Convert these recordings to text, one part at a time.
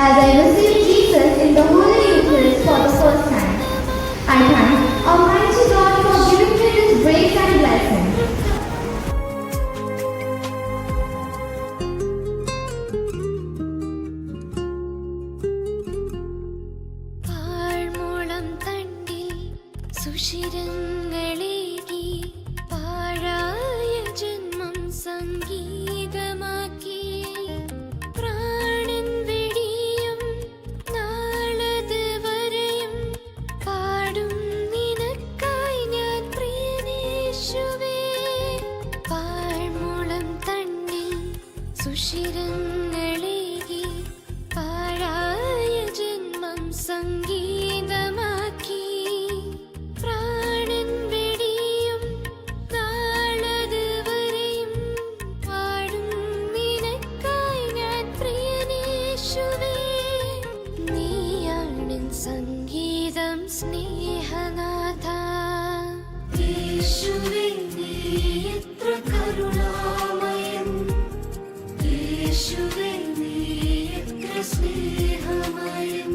as I receive Jesus in the Holy Eucharist for the first time. I thank Almighty God for giving me this grace and blessing. സുഷിരങ്ങളേകി പാഴായ ജന്മം സംഗീതമാക്കി പ്രാണൻ വെടിയും നാളത് വരെയും പാടും നിനക്കായി ഞാൻ പ്രിയനേശുവേ. പാഴ്മുളം തണ്ടിൽ സുഷിരങ്ങളേകി പാഴായ ജന്മം സംഗീതമാക്കി സംഗീതം സ്നേഹനാഥ. യേശുവേ നീ എത്ര കരുണാമയൻ, യേശുവേ നീ എത്ര സ്നേഹമയൻ,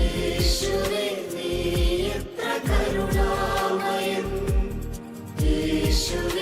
യേശുവേ നീ എത്ര കരുണാമയൻ, യേശുവേ